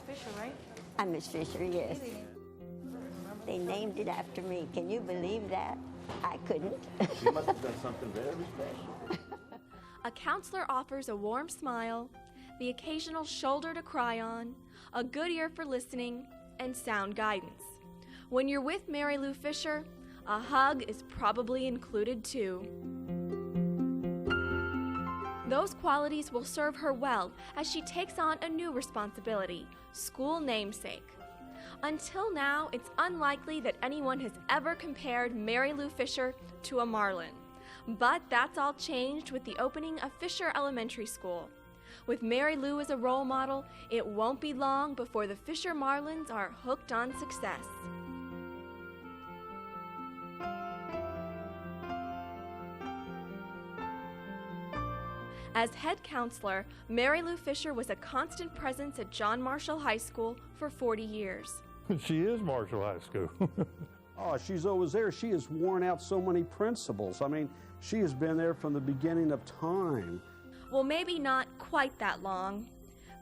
Fisher, right? I'm Miss Fisher, yes. They named it after me. Can you believe that? I couldn't. She must have done something very special. A counselor offers a warm smile, the occasional shoulder to cry on, a good ear for listening, and sound guidance. When you're with Mary Lou Fisher, a hug is probably included too. Those qualities will serve her well as she takes on a new responsibility, school namesake. Until now, it's unlikely that anyone has ever compared Mary Lou Fisher to a Marlin. But that's all changed with the opening of Fisher Elementary School. With Mary Lou as a role model, it won't be long before the Fisher Marlins are hooked on success. As head counselor, Mary Lou Fisher was a constant presence at John Marshall High School for 40 years. She is Marshall High School. Oh, she's always there. She has worn out so many principals. I mean, she has been there from the beginning of time. Well, maybe not quite that long,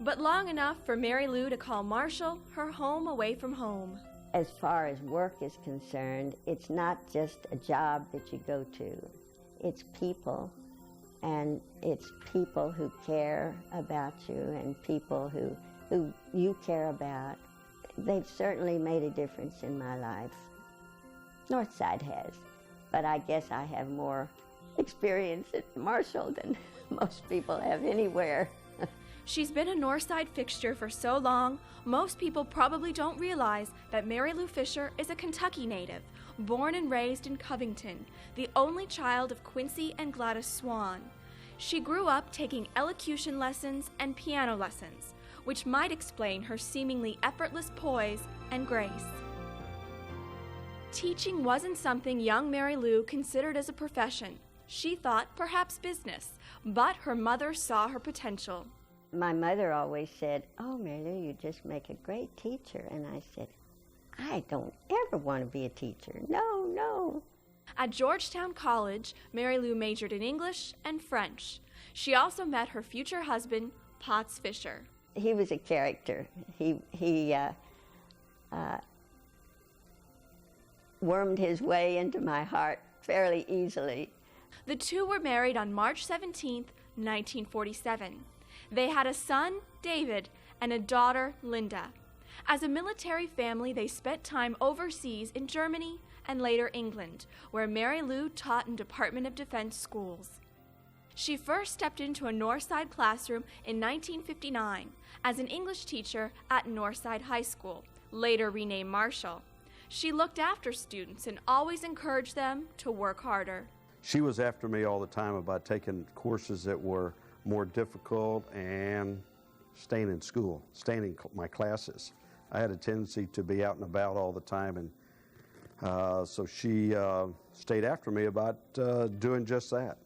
but long enough for Mary Lou to call Marshall her home away from home. As far as work is concerned, it's not just a job that you go to. It's people, and it's people who care about you and people who you care about. They've certainly made a difference in my life. Northside has, but I guess I have more experience at Marshall than most people have anywhere. She's been a Northside fixture for so long, most people probably don't realize that Mary Lou Fisher is a Kentucky native, born and raised in Covington, the only child of Quincy and Gladys Swan. She grew up taking elocution lessons and piano lessons, which might explain her seemingly effortless poise and grace. Teaching wasn't something young Mary Lou considered as a profession. She thought perhaps business, but her mother saw her potential. My mother always said, "Oh, Mary Lou, you just make a great teacher." And I said, "I don't ever want to be a teacher. No, no." At Georgetown College, Mary Lou majored in English and French. She also met her future husband, Potts Fisher. He was a character. He wormed his way into my heart fairly easily. The two were married on March 17, 1947. They had a son, David, and a daughter, Linda. As a military family, they spent time overseas in Germany and later England, where Mary Lou taught in Department of Defense schools. She first stepped into a Northside classroom in 1959 as an English teacher at Northside High School, later renamed Marshall. She looked after students and always encouraged them to work harder. She was after me all the time about taking courses that were more difficult and staying in school, staying in my classes. I had a tendency to be out and about all the time, and so she stayed after me about doing just that.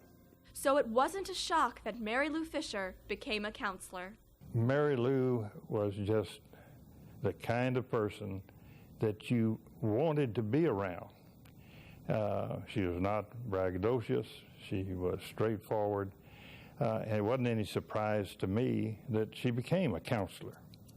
So it wasn't a shock that Mary Lou Fisher became a counselor. Mary Lou was just the kind of person that you wanted to be around. She was not braggadocious. She was straightforward. And it wasn't any surprise to me that she became a counselor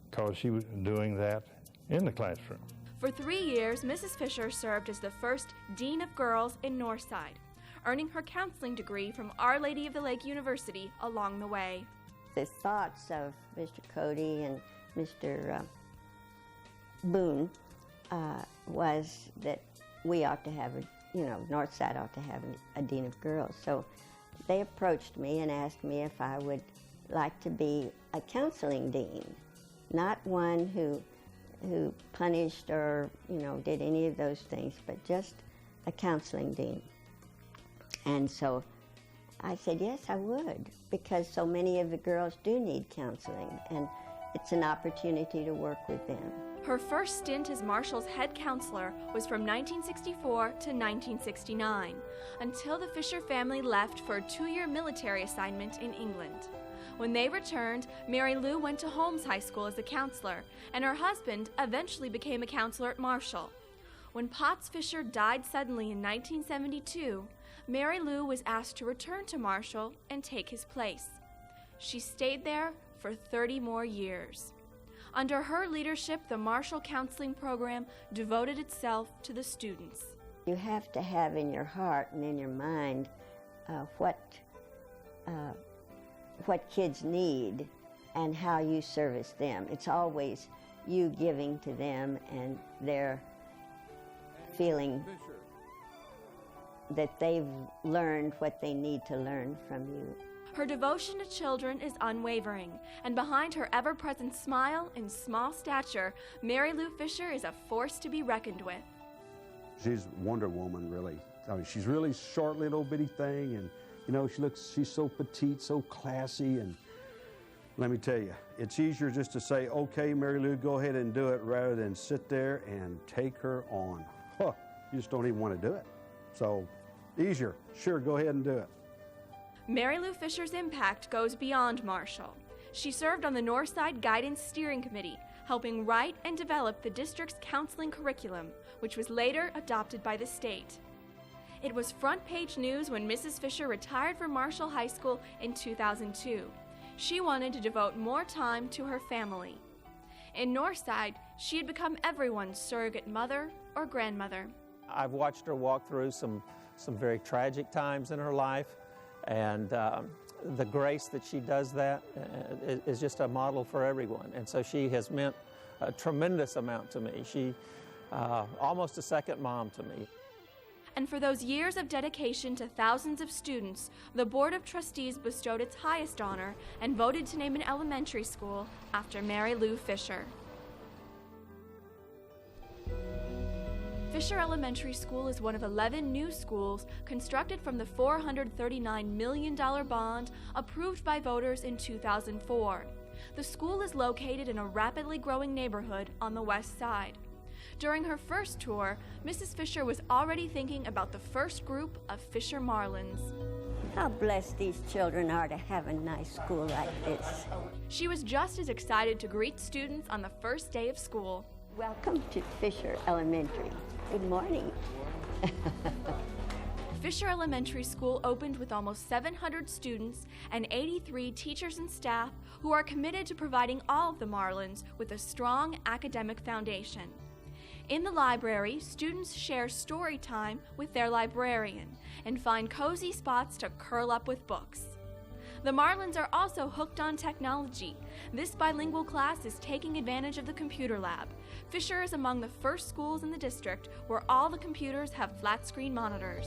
because she was doing that in the classroom. For 3 years, Mrs. Fisher served as the first Dean of Girls in Northside, earning her counseling degree from Our Lady of the Lake University along the way. The thoughts of Mr. Cody and Mr. Boone was that we ought to have Northside ought to have a Dean of Girls. So they approached me and asked me if I would like to be a counseling dean, not one who punished or did any of those things, but just a counseling dean. And so I said, yes, I would, because so many of the girls do need counseling, and it's an opportunity to work with them. Her first stint as Marshall's head counselor was from 1964 to 1969, until the Fisher family left for a 2-year military assignment in England. When they returned, Mary Lou went to Holmes High School as a counselor, and her husband eventually became a counselor at Marshall. When Potts Fisher died suddenly in 1972, Mary Lou was asked to return to Marshall and take his place. She stayed there for 30 more years. Under her leadership, the Marshall Counseling Program devoted itself to the students. You have to have in your heart and in your mind what kids need and how you service them. It's always you giving to them and their feeling that they've learned what they need to learn from you. Her devotion to children is unwavering, and behind her ever-present smile and small stature, Mary Lou Fisher is a force to be reckoned with. She's Wonder Woman, really. I mean, she's really short little bitty thing, and you know, she's so petite, so classy, and let me tell you, it's easier just to say, okay, Mary Lou, go ahead and do it, rather than sit there and take her on. Huh, you just don't even want to do it. So, easier. Sure, go ahead and do it. Mary Lou Fisher's impact goes beyond Marshall. She served on the Northside Guidance Steering Committee, helping write and develop the district's counseling curriculum, which was later adopted by the state. It was front-page news when Mrs. Fisher retired from Marshall High School in 2002. She wanted to devote more time to her family. In Northside, she had become everyone's surrogate mother or grandmother. I've watched her walk through some very tragic times in her life, and the grace that she does that is just a model for everyone. And so she has meant a tremendous amount to me. She almost a second mom to me. And for those years of dedication to thousands of students, the Board of Trustees bestowed its highest honor and voted to name an elementary school after Mary Lou Fisher. Fisher Elementary School is one of 11 new schools constructed from the $439 million bond approved by voters in 2004. The school is located in a rapidly growing neighborhood on the west side. During her first tour, Mrs. Fisher was already thinking about the first group of Fisher Marlins. How blessed these children are to have a nice school like this. She was just as excited to greet students on the first day of school. Welcome to Fisher Elementary. Good morning. Fisher Elementary School opened with almost 700 students and 83 teachers and staff who are committed to providing all of the Marlins with a strong academic foundation. In the library, students share story time with their librarian and find cozy spots to curl up with books. The Marlins are also hooked on technology. This bilingual class is taking advantage of the computer lab. Fisher is among the first schools in the district where all the computers have flat-screen monitors.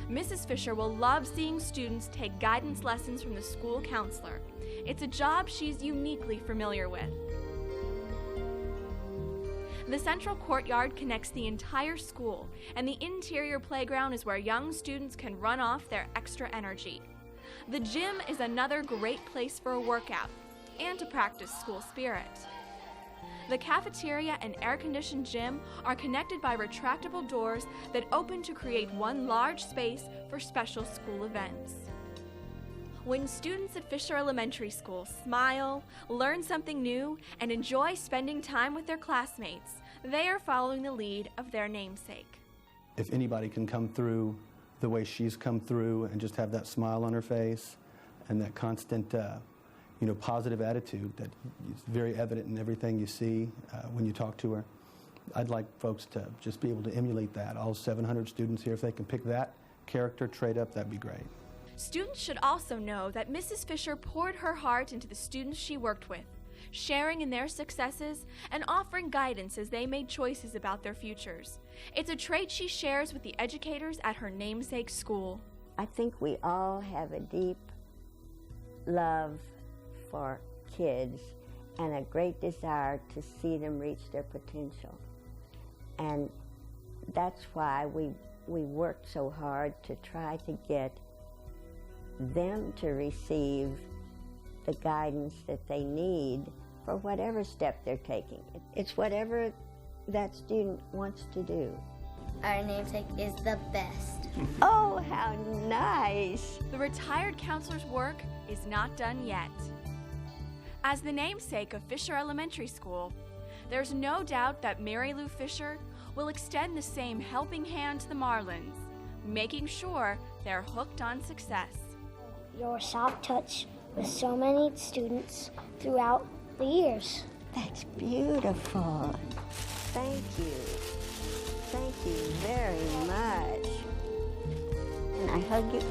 Mrs. Fisher will love seeing students take guidance lessons from the school counselor. It's a job she's uniquely familiar with. The central courtyard connects the entire school, and the interior playground is where young students can run off their extra energy. The gym is another great place for a workout and to practice school spirit. The cafeteria and air-conditioned gym are connected by retractable doors that open to create one large space for special school events. When students at Fisher Elementary School smile, learn something new, and enjoy spending time with their classmates, they are following the lead of their namesake. If anybody can come through the way she's come through and just have that smile on her face and that constant, positive attitude that is very evident in everything you see when you talk to her, I'd like folks to just be able to emulate that. All 700 students here, if they can pick that character trait up, that'd be great. Students should also know that Mrs. Fisher poured her heart into the students she worked with, sharing in their successes and offering guidance as they made choices about their futures. It's a trait she shares with the educators at her namesake school. I think we all have a deep love for kids and a great desire to see them reach their potential. And that's why we work so hard to try to get them to receive the guidance that they need for whatever step they're taking. It's whatever that student wants to do. Our namesake is the best. Oh, how nice! The retired counselor's work is not done yet. As the namesake of Fisher Elementary School, there's no doubt that Mary Lou Fisher will extend the same helping hand to the Marlins, making sure they're hooked on success. Your soft touch with so many students throughout the years. That's beautiful. Thank you. Thank you very much. And I hug you.